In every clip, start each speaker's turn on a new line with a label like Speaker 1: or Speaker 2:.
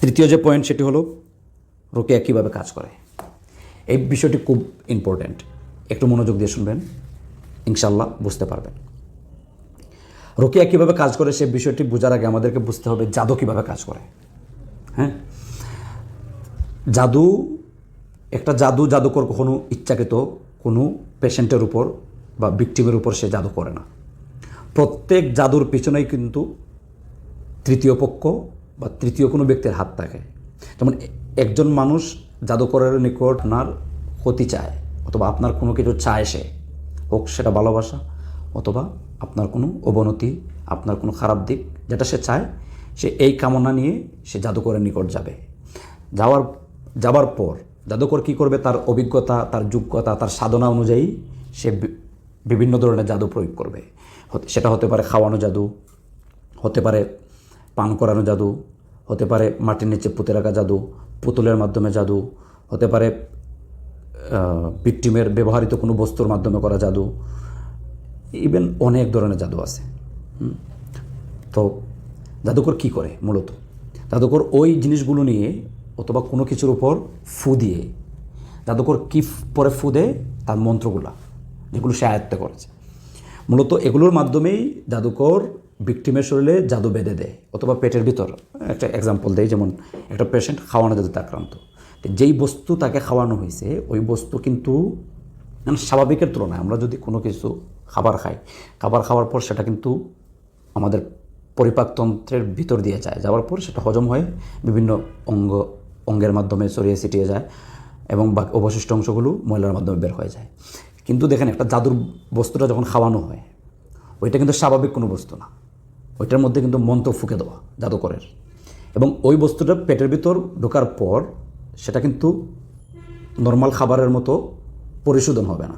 Speaker 1: তৃতীয় যে পয়েন্ট সেটি হলো রুকিয়া কীভাবে কাজ করে। এই বিষয়টি খুব ইম্পর্ট্যান্ট, একটু মনোযোগ দিয়ে শুনবেন, ইনশাল্লাহ বুঝতে পারবেন। রুকিয়া কীভাবে কাজ করে সে বিষয়টি বোঝার আগে আমাদেরকে বুঝতে হবে জাদু কীভাবে কাজ করে। হ্যাঁ, একটা জাদুকর কখনো ইচ্ছাকৃত কোনো পেশেন্টের উপর বা ভিকটিমের উপর সে জাদু করে না। প্রত্যেক জাদুর পিছনেই কিন্তু তৃতীয় পক্ষ বা তৃতীয় কোনো ব্যক্তির হাত থাকে। যেমন একজন মানুষ জাদুকরের নিকট আপনার ক্ষতি চায় অথবা আপনার কোনো কিছু চায়, সে হোক সেটা ভালোবাসা অথবা আপনার কোনো অবনতি, আপনার কোনো খারাপ দিক, যেটা সে চায়, সে এই কামনা নিয়ে সে জাদুকরের নিকট যাবে। যাবার পর জাদুকর কী করবে, তার অভিজ্ঞতা, তার যোগ্যতা, তার সাধনা অনুযায়ী সে বিভিন্ন ধরনের জাদু প্রয়োগ করবে। সেটা হতে পারে খাওয়ানো জাদু, হতে পারে পান করানো জাদু, হতে পারে মাটির নিচে পুঁতে রাখা জাদু, পুতুলের মাধ্যমে জাদু, হতে পারে ভিকটিমের ব্যবহৃত কোনো বস্তুর মাধ্যমে করা জাদু, ইভেন অনেক ধরনের জাদু আছে। তো জাদুকর কী করে মূলত, জাদুকর ওই জিনিসগুলো নিয়ে অথবা কোনো কিছুর উপর ফু দিয়ে, জাদুকর কী পরে ফু দেয়, তার মন্ত্রগুলা যেগুলো সে আয়ত্ত করেছে, মূলত এগুলোর মাধ্যমেই জাদুকর ভিকটিমের শরীরে জাদু বেঁধে দেয় অথবা পেটের ভিতর। একটা এক্সাম্পল দেয়, যেমন একটা পেশেন্ট খাওয়ানো জাদুতে আক্রান্ত, যেই বস্তু তাকে খাওয়ানো হয়েছে ওই বস্তু কিন্তু স্বাভাবিকের তুলনায় আমরা যদি কোনো কিছু খাবার খাই, খাবার খাওয়ার পর সেটা কিন্তু আমাদের পরিপাকতন্ত্রের ভিতর দিয়ে যায়, যাওয়ার পর সেটা হজম হয়ে বিভিন্ন অঙ্গের মাধ্যমে ছড়িয়ে ছিটিয়ে যায় এবং অবশিষ্ট অংশগুলো ময়লার মাধ্যমে বের হয়ে যায়। কিন্তু দেখেন, একটা জাদুর বস্তুটা যখন খাওয়ানো হয়, ওইটা কিন্তু স্বাভাবিক কোনো বস্তু না, ওইটার মধ্যে কিন্তু মন্ত্র ফুঁকে দেওয়া জাদুকরের, এবং ওই বস্তুটা পেটের ভিতর ঢোকার পর সেটা কিন্তু নর্মাল খাবারের মতো পরিশোধন হবে না,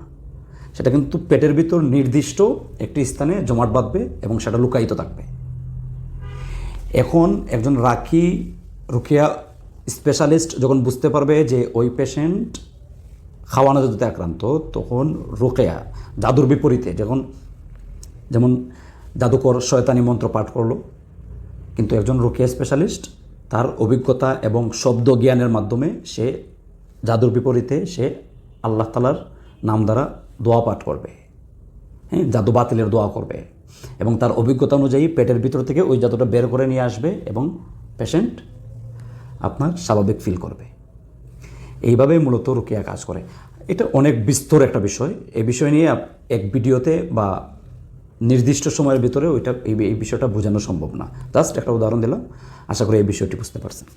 Speaker 1: সেটা কিন্তু পেটের ভিতর নির্দিষ্ট একটি স্থানে জমাট বাঁধবে এবং সেটা লুকায়িত থাকবে। এখন একজন রুকিয়া স্পেশালিস্ট যখন বুঝতে পারবে যে ওই পেশেন্ট খাওয়ানো জাদুতে আক্রান্ত, তখন রুকিয়া জাদুর বিপরীতে যেমন জাদুকর শয়তানি মন্ত্র পাঠ করলো, কিন্তু একজন রুকিয়া স্পেশালিস্ট তার অভিজ্ঞতা এবং শব্দ জ্ঞানের মাধ্যমে সে জাদুর বিপরীতে সে আল্লাহ তাআলার নাম দ্বারা দোয়া পাঠ করবে। হ্যাঁ, জাদু বাতিলের দোয়া করবে এবং তার অভিজ্ঞতা অনুযায়ী পেটের ভিতর থেকে ওই জাদুটা বের করে নিয়ে আসবে এবং পেশেন্ট আপনার স্বাভাবিক ফিল করবে। এইভাবেই মূলত রুকিয়া কাজ করে। এটা অনেক বিস্তর একটা বিষয়, এই বিষয় নিয়ে এক ভিডিওতে বা নির্দিষ্ট সময়ের ভিতরে এই বিষয়টা বোঝানো সম্ভব না। জাস্ট একটা উদাহরণ দিলাম, আশা করি এই বিষয়টি বুঝতে পারছেন।